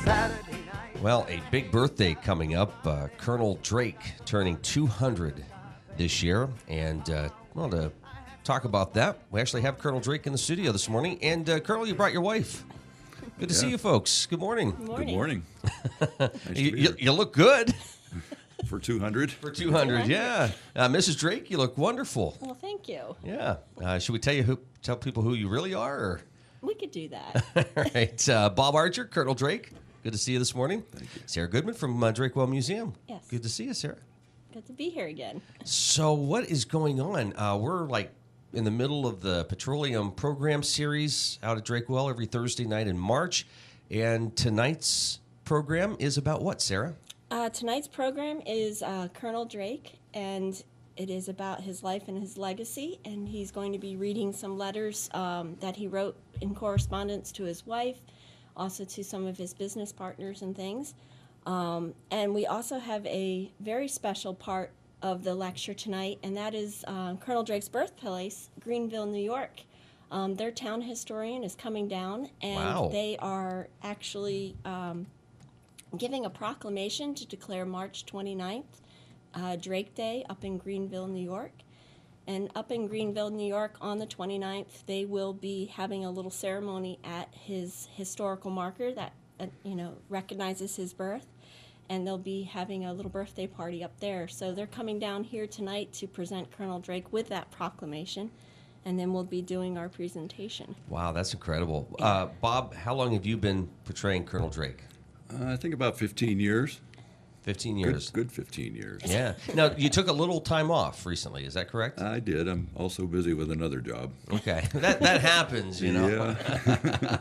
Well, a big birthday coming up. Colonel Drake turning 200 this year. And, well, to talk about that, we actually have Colonel Drake in the studio this morning. And, Colonel, you brought your wife. Good to see you folks. Good morning. Good morning. Nice You look good. For 200? For 200, yeah. Mrs. Drake, you look wonderful. Well, thank you. Yeah. Should we tell people who you really are? Or? We could do that. All right. Bob Archer, Colonel Drake. Good to see you this morning. Thank you. Sarah Goodman from Drakewell Museum. Yes. Good to see you, Sarah. Good to be here again. So what is going on? We're like in the middle of the Petroleum Program Series out at Drakewell every Thursday night in March. And tonight's program is about what, Sarah? Tonight's program is Colonel Drake, and it is about his life and his legacy. And he's going to be reading some letters that he wrote in correspondence to his wife, also to some of his business partners and things. And we also have a very special part of the lecture tonight, and that is Colonel Drake's birthplace, Greenville, New York. Their town historian is coming down, and they are actually giving a proclamation to declare March 29th Drake Day up in Greenville, New York. And up in Greenville, New York, on the 29th, they will be having a little ceremony at his historical marker that, recognizes his birth. And they'll be having a little birthday party up there. So they're coming down here tonight to present Colonel Drake with that proclamation. And then we'll be doing our presentation. Wow, that's incredible. Bob, how long have you been portraying Colonel Drake? I think about 15 years. 15 years. Good 15 years. Yeah. Now, you took a little time off recently. Is that correct? I did. I'm also busy with another job. Okay. That happens, you know. Yeah.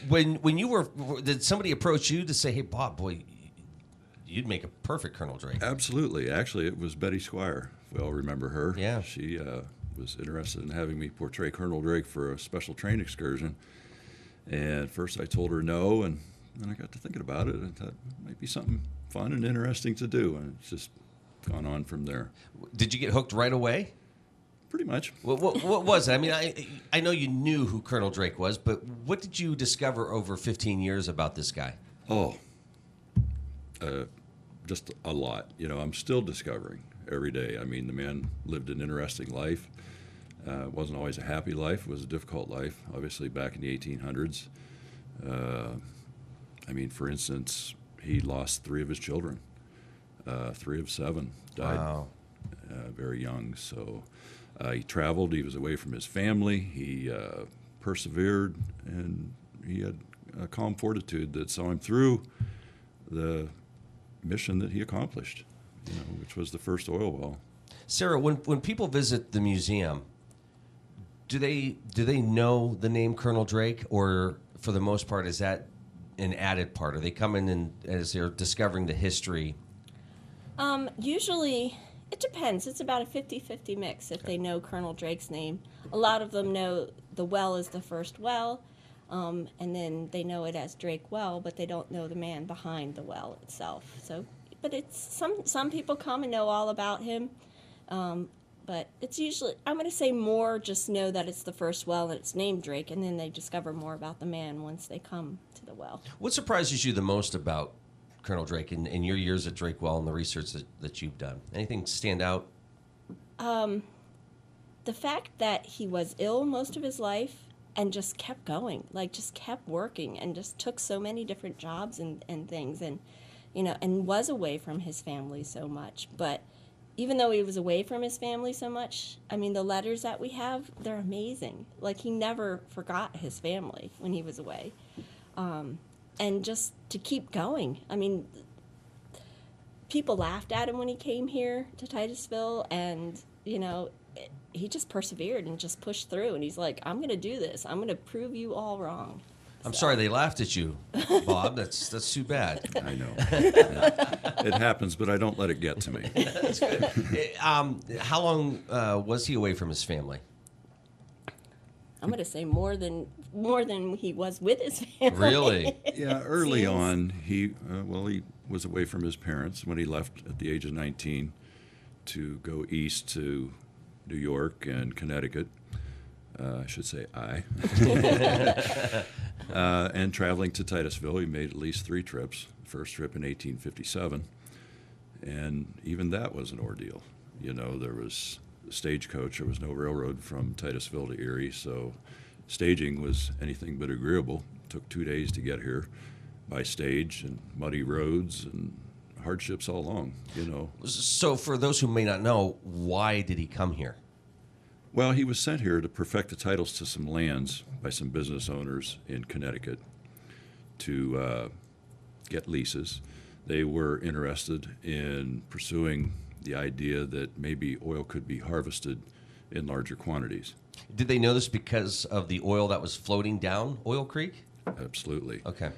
When you were, did somebody approach you to say, hey, Bob, boy, you'd make a perfect Colonel Drake? Absolutely. Actually, it was Betty Squire. We all remember her. Yeah. She was interested in having me portray Colonel Drake for a special train excursion. And first I told her no, and then I got to thinking about it and thought it might be something fun and interesting to do. And it's just gone on from there. Did you get hooked right away? Pretty much. What was it? I mean, I know you knew who Colonel Drake was, but what did you discover over 15 years about this guy? Just a lot. I'm still discovering every day. I mean, the man lived an interesting life. It wasn't always a happy life. It was a difficult life, obviously, back in the 1800s. For instance, he lost 3 of his children. 3 of 7 died very young. So he traveled. He was away from his family. He persevered, and he had a calm fortitude that saw him through the mission that he accomplished, which was the first oil well. Sarah, when people visit the museum, do they know the name Colonel Drake, or for the most part is that an added part? Are they coming in as they're discovering the history? Usually, it depends. It's about a 50-50 mix if they know Colonel Drake's name. A lot of them know the well is the first well, and then they know it as Drake Well, but they don't know the man behind the well itself. So, but it's some people come and know all about him, but it's usually, I'm going to say more just know that it's the first well and it's named Drake, and then they discover more about the man once they come to the well. What surprises you the most about Colonel Drake in your years at Drakewell and the research that you've done? Anything stand out? The fact that he was ill most of his life and just kept going, just kept working and just took so many different jobs and things, and and was away from his family so much. But even though he was away from his family so much, I mean, the letters that we have, they're amazing. He never forgot his family when he was away. And just to keep going. I mean, people laughed at him when he came here to Titusville, and, he just persevered and just pushed through. And he's like, I'm going to do this. I'm going to prove you all wrong. I'm sorry they laughed at you, Bob. That's too bad. I know. It happens, but I don't let it get to me. That's good. How long was he away from his family? I'm going to say more than he was with his family. Really? Yeah, early on, he was away from his parents when he left at the age of 19 to go east to New York and Connecticut. I should say I. And traveling to Titusville, he made at least 3 trips. First trip in 1857, and even that was an ordeal. You know, there was a stagecoach. There was no railroad from Titusville to Erie, so staging was anything but agreeable. It took 2 days to get here by stage, and muddy roads and hardships all along, you know. So for those who may not know, why did he come here? Well, he was sent here to perfect the titles to some lands by some business owners in Connecticut to get leases. They were interested in pursuing the idea that maybe oil could be harvested in larger quantities. Did they know this because of the oil that was floating down Oil Creek? Absolutely. Okay.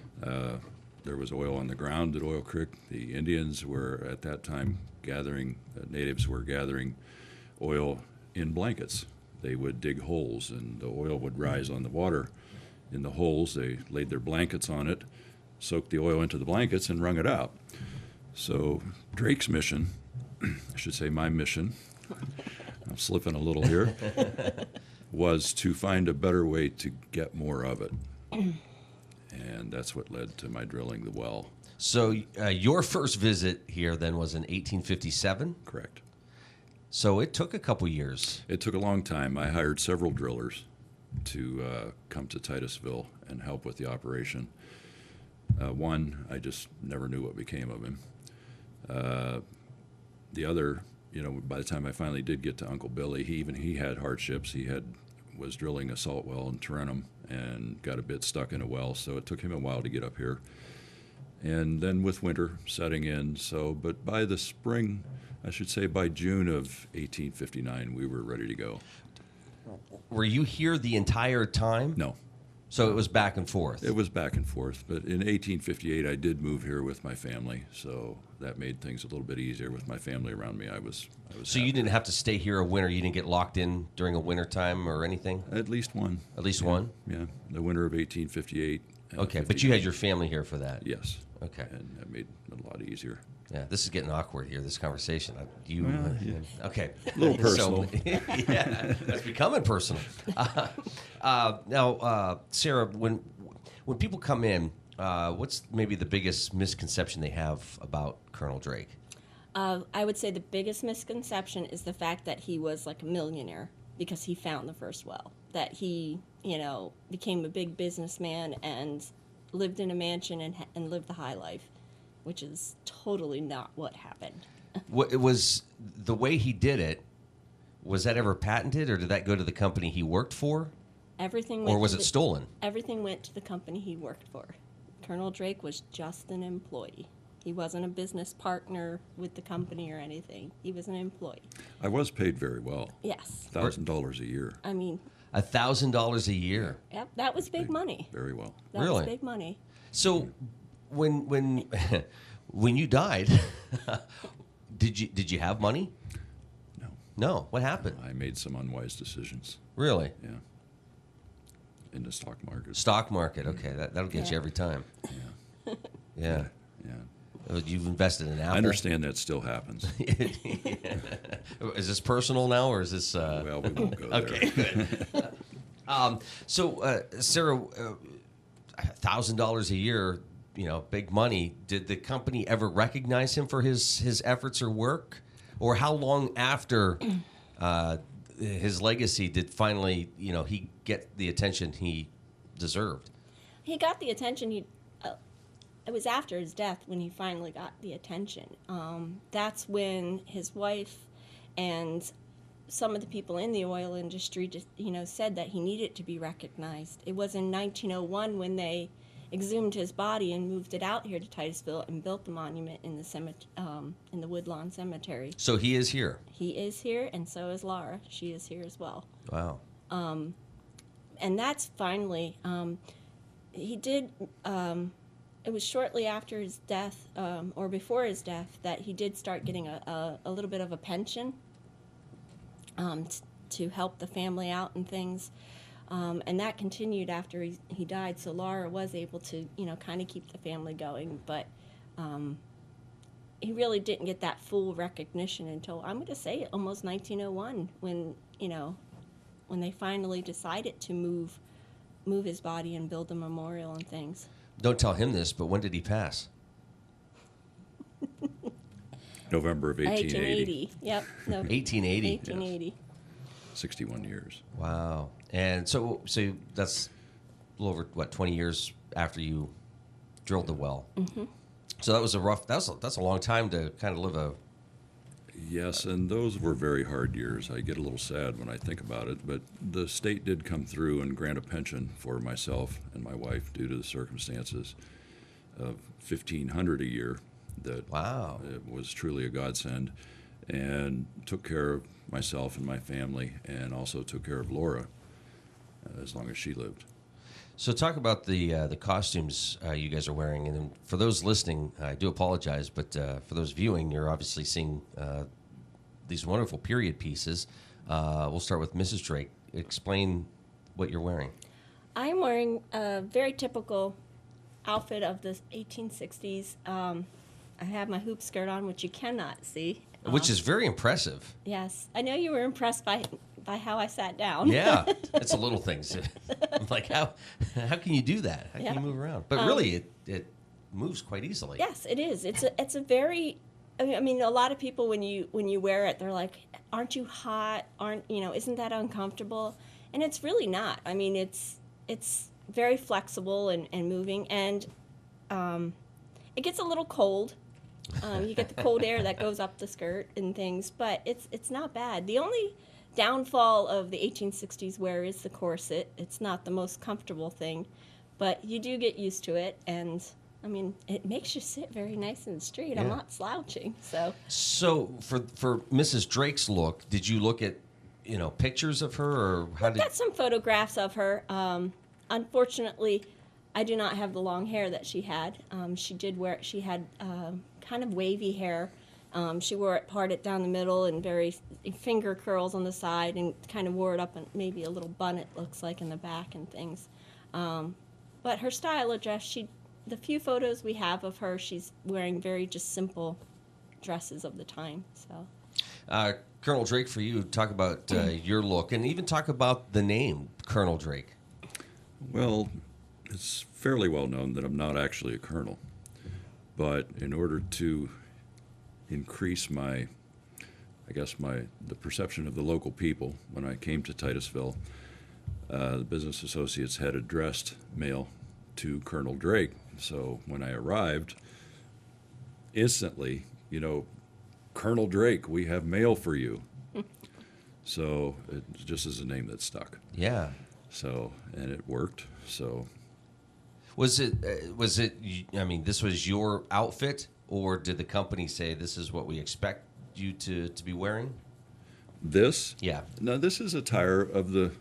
There was oil on the ground at Oil Creek. The Indians were at that time natives were gathering oil in blankets. They would dig holes, and the oil would rise on the water in the holes. They laid their blankets on it, soaked the oil into the blankets, and wrung it out. So Drake's mission, I should say my mission, I'm slipping a little here, was to find a better way to get more of it. And that's what led to my drilling the well. So your first visit here then was in 1857? Correct. So it took a couple years. It took a long time. I hired several drillers to come to Titusville and help with the operation. One, I just never knew what became of him. The other, you know, by the time I finally did get to Uncle Billy, he had hardships. He was drilling a salt well in Tarentum and got a bit stuck in a well, so it took him a while to get up here. And then with winter setting in, but by the spring, I should say by June of 1859, we were ready to go. Were you here the entire time? No. So it was back and forth? It was back and forth, but in 1858 I did move here with my family, so that made things a little bit easier with my family around me. I was So happy. you didn't have to stay here a winter? You didn't get locked in during a winter time or anything? At least one. At least one? Yeah, the winter of 1858. Okay, but you had your family here for that? Yes. Okay. And that made it a lot easier. Yeah, this is getting awkward here, this conversation. Okay. A little personal. Yeah, it's becoming personal. Now, Sarah, when people come in, what's maybe the biggest misconception they have about Colonel Drake? I would say the biggest misconception is the fact that he was like a millionaire because he found the first well. That he, became a big businessman and lived in a mansion and lived the high life, which is totally not what happened. What, it was the way he did it, was that ever patented, or did that go to the company he worked for? Everything or was it stolen? Everything went to the company he worked for. Colonel Drake was just an employee. He wasn't a business partner with the company or anything. He was an employee. I was paid very well. Yes. $1,000 a year. I mean, $1,000 a year. Yep, that was big money. Very well. That Really? was big money. So, when you died, did you have money? No. No. What happened? I made some unwise decisions. Really? Yeah. In the stock market. Stock market. Okay, that'll get you every time. Yeah. Yeah. Yeah. You've invested in Apple. I understand that still happens. Is this personal now, or is this? Well, we won't go there. Okay, good. So, Sarah, $1,000 a year, big money. Did the company ever recognize him for his efforts or work, or how long after his legacy did finally, he get the attention he deserved? He got the attention it was after his death when he finally got the attention. That's when his wife and some of the people in the oil industry just, said that he needed to be recognized. It was in 1901 when they exhumed his body and moved it out here to Titusville and built the monument in the Woodlawn Cemetery. So he is here. He is here, and so is Laura. She is here as well. Wow. And that's finally, he did. It was shortly after his death, or before his death, that he did start getting a little bit of a pension to help the family out and things. And that continued after he died, so Laura was able to, kind of keep the family going. But he really didn't get that full recognition until, I'm going to say, almost 1901, when they finally decided to move move his body and build a memorial and things. Don't tell him this, but when did he pass? November of 1880. Yep. No, 1880. 1880. 61 years. Wow. And so that's a little over, 20 years after you drilled the well. Mm-hmm. So that was that's a long time to kind of live a... Yes, and those were very hard years. I get a little sad when I think about it, but the state did come through and grant a pension for myself and my wife due to the circumstances of $1,500 a year. That Wow. It was truly a godsend, and took care of myself and my family, and also took care of Laura as long as she lived. So talk about the costumes you guys are wearing, and then for those listening, I do apologize, but for those viewing, you're obviously seeing these wonderful period pieces. We'll start with Mrs. Drake. Explain what you're wearing. I'm wearing a very typical outfit of the 1860s. I have my hoop skirt on, which you cannot see. Which is very impressive. Yes. I know you were impressed by how I sat down. Yeah, it's the little things. I'm like, how can you do that? How can you move around? But really, it moves quite easily. Yes, it is. It's a very... I mean, a lot of people, when you wear it, they're like, aren't you hot? Isn't that uncomfortable? And it's really not. I mean, it's very flexible and moving, and it gets a little cold. You get the cold air that goes up the skirt and things, but it's not bad. The only downfall of the 1860s wear is the corset. It's not the most comfortable thing, but you do get used to it, and I mean, it makes you sit very nice and straight. Yeah. I'm not slouching, so. So for Mrs. Drake's look, did you look at pictures of her, or how did? Got some photographs of her. Unfortunately, I do not have the long hair that she had. She had kind of wavy hair. She wore it parted down the middle and very finger curls on the side, and kind of wore it up in maybe a little bun, it looks like, in the back and things. But her style of dress, the few photos we have of her, she's wearing very just simple dresses of the time. So, Colonel Drake, for you, talk about your look, and even talk about the name Colonel Drake. Well, it's fairly well known that I'm not actually a colonel, but in order to increase the perception of the local people, when I came to Titusville, the business associates had addressed mail to Colonel Drake. So when I arrived, instantly, Colonel Drake, we have mail for you. So it just is a name that stuck. Yeah. So, and it worked. So was it, I mean, this was your outfit, or did the company say this is what we expect you to be wearing? This? Yeah. No, this is attire of the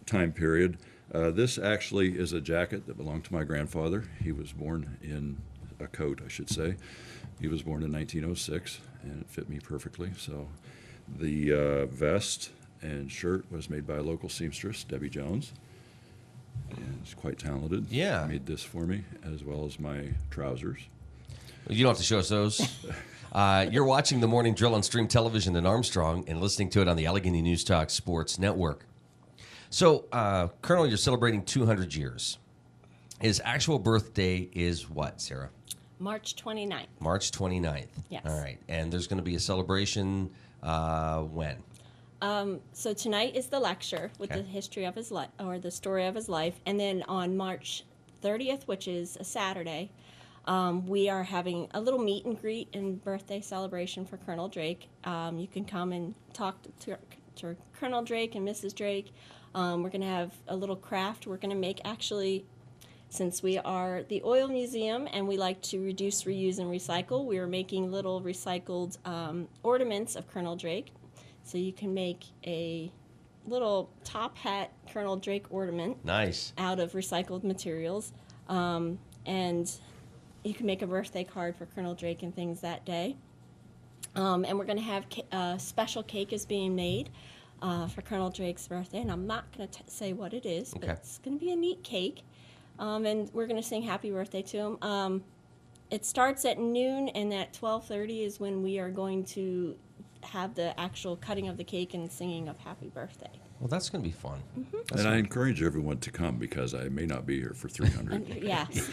time period. This actually is a jacket that belonged to my grandfather. He was born in a coat, I should say. He was born in 1906, and it fit me perfectly. So the vest and shirt was made by a local seamstress, Debbie Jones. And she's quite talented. Yeah. Made this for me, as well as my trousers. You don't have to show us those. You're watching the Morning Drill on Stream Television in Armstrong and listening to it on the Allegheny News Talk Sports Network. So, Colonel, you're celebrating 200 years. His actual birthday is what, Sarah? March 29th. March 29th. Yes. All right. And there's going to be a celebration when? So tonight is the lecture with the history of his life, or the story of his life. And then on March 30th, which is a Saturday, we are having a little meet and greet and birthday celebration for Colonel Drake. You can come and talk to Colonel Drake and Mrs. Drake. We're going to have a little craft. We're going to make, actually, since we are the oil museum and we like to reduce, reuse, and recycle, we are making little recycled ornaments of Colonel Drake. So you can make a little top hat Colonel Drake ornament. Nice. Out of recycled materials. And you can make a birthday card for Colonel Drake and things that day. And we're going to have a special cake is being made for Colonel Drake's birthday. And I'm not going to say what it is, but it's going to be a neat cake. And we're going to sing happy birthday to him. It starts at noon, and at 12:30 is when we are going to have the actual cutting of the cake and singing of happy birthday. Well, that's going to be fun. And I encourage everyone to come because I may not be here for 300. Yes.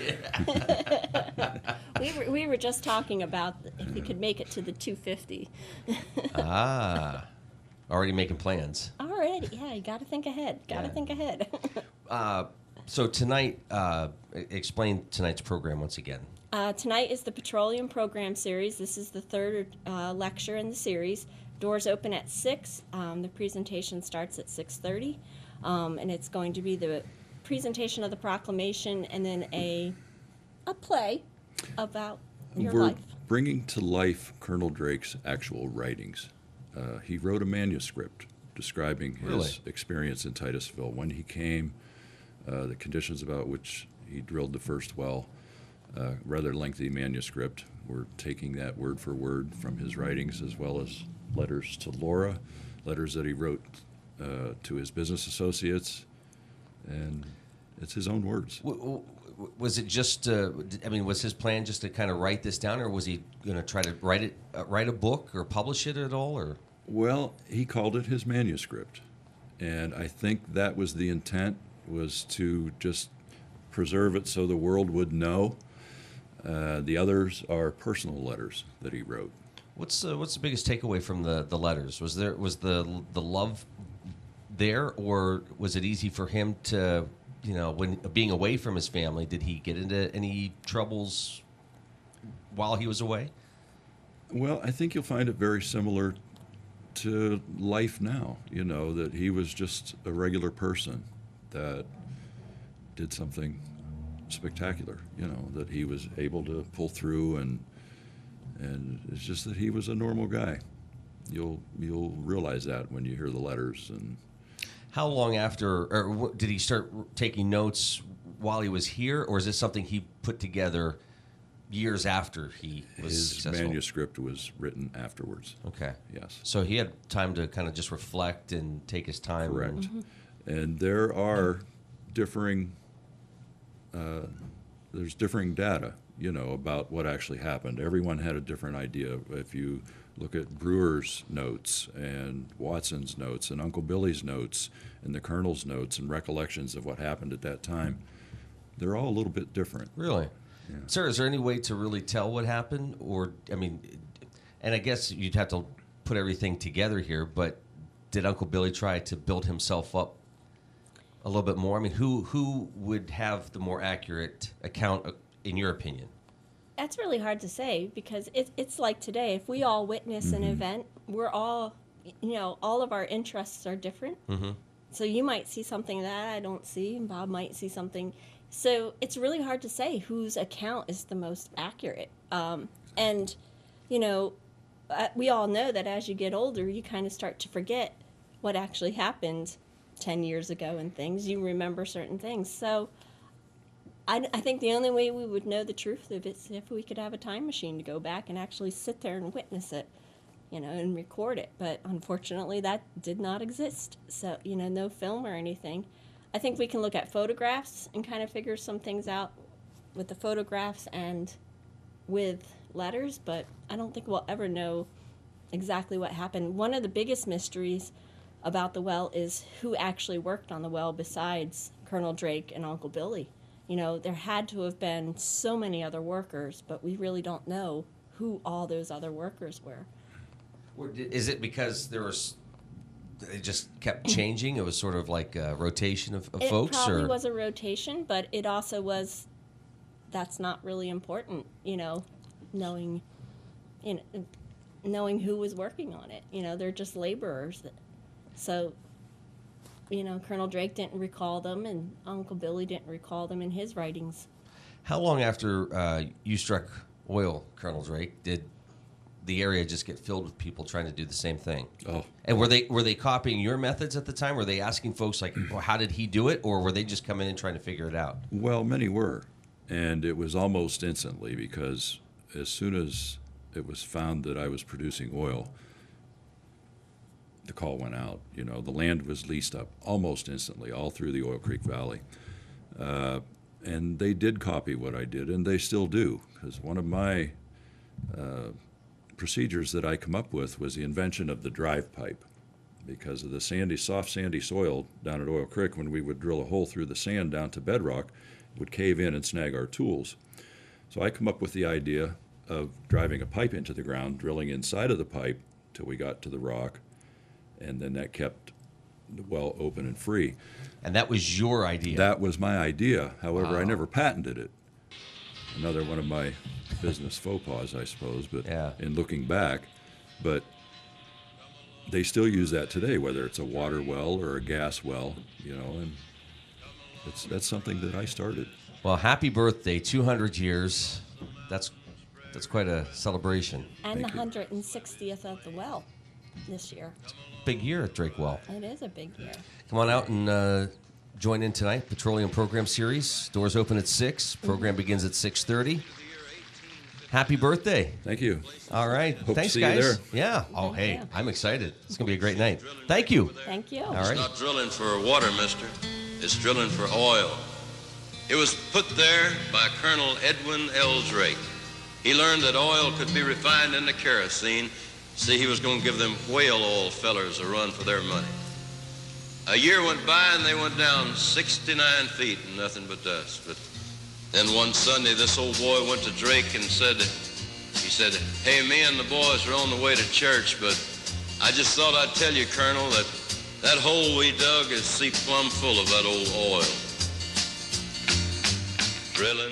we were just talking about if we could make it to the 250. Already making plans. Already, yeah. You got to think ahead. Think ahead. So tonight, explain tonight's program once again. Tonight is the Petroleum Program Series. This is the third lecture in the series. Doors open at 6. The presentation starts at 6:30, and it's going to be the presentation of the proclamation and then a play about your We're life. bringing to life Colonel Drake's actual writings. He wrote a manuscript describing his experience in Titusville, when he came, the conditions about which he drilled the first well. Rather lengthy manuscript. We're taking that word for word from his writings, as well as letters to Laura, letters that he wrote to his business associates, and it's his own words. Was it just? Was his plan just to kind of write this down, or was he going to try to write a book or publish it at all? Or Well, he called it his manuscript, and I think that was the intent, was to just preserve it so the world would know. The others are personal letters that he wrote. what's the biggest takeaway from the letters? Was the love there, or was it easy for him to, when being away from his family, did he get into any troubles while he was away? Well, I think you'll find it very similar to life now, that he was just a regular person that did something spectacular, that he was able to pull through, and it's just that he was a normal guy. You'll realize that when you hear the letters. And how long after, or did he start taking notes while he was here, or is this something he put together years after he was his successful? manuscript was written afterwards. Okay. Yes. So he had time to kind of just reflect and take his time. Correct. And there are differing there's differing data, about what actually happened. Everyone had a different idea. If you look at Brewer's notes and Watson's notes and Uncle Billy's notes and the Colonel's notes and recollections of what happened at that time, they're all a little bit different. Really? Yeah. Sir, is there any way to really tell what happened? Or, and I guess you'd have to put everything together here, but did Uncle Billy try to build himself up a little bit more? Who would have the more accurate account, in your opinion? That's really hard to say, because it's like today. If we all witness an event, we're all, all of our interests are different. Mm-hmm. So you might see something that I don't see, and Bob might see something. So it's really hard to say whose account is the most accurate. And, we all know that as you get older, you kind of start to forget what actually happened 10 years ago and things. You remember certain things. So I think the only way we would know the truth of it is if we could have a time machine to go back and actually sit there and witness it, and record it. But unfortunately, that did not exist. So, no film or anything. I think we can look at photographs and kind of figure some things out with the photographs and with letters, but I don't think we'll ever know exactly what happened. One of the biggest mysteries about the well is who actually worked on the well besides Colonel Drake and Uncle Billy. There had to have been so many other workers, but we really don't know who all those other workers were. Is it because they just kept changing? It was sort of like a rotation of folks? It probably was a rotation, but it also was, that's not really important, knowing who was working on it. They're just laborers. So, Colonel Drake didn't recall them, and Uncle Billy didn't recall them in his writings. How long after you struck oil, Colonel Drake, did the area just get filled with people trying to do the same thing? Oh. And were they copying your methods at the time? Were they asking folks like, well, how did he do it? Or were they just coming in trying to figure it out? Well, many were. And it was almost instantly, because as soon as it was found that I was producing oil, the call went out. The land was leased up almost instantly, all through the Oil Creek Valley. And they did copy what I did, and they still do, because one of my procedures that I come up with was the invention of the drive pipe. because of the soft sandy soil down at Oil Creek. When we would drill a hole through the sand down to bedrock, it would cave in and snag our tools. So I come up with the idea of driving a pipe into the ground, drilling inside of the pipe till we got to the rock, and then that kept the well open and free. And that was your idea? That was my idea. However, I never patented it. Another one of my business faux pas, I suppose, but in looking back. But they still use that today, whether it's a water well or a gas well, you know, and that's something that I started. Well, happy birthday, 200 years. That's quite a celebration. And the 160th of the well this year. Big year at Drake Well. It is a big year. Come on out and join in tonight. Petroleum Program Series. Doors open at 6. Program begins at 6:30. Happy birthday. Thank you. All right. Hope Thanks, to see guys. you there. Yeah. Oh, Thank hey, you. I'm excited. It's going to be a great night. Thank you. Thank you. All right. It's not drilling for water, mister. It's drilling for oil. It was put there by Colonel Edwin L. Drake. He learned that oil could be refined into kerosene. See, he was going to give them whale oil fellers a run for their money. A year went by and they went down 69 feet and nothing but dust. But then one Sunday, this old boy went to Drake and said, hey, me and the boys are on the way to church, but I just thought I'd tell you, Colonel, that hole we dug is plumb full of that old oil. Drilling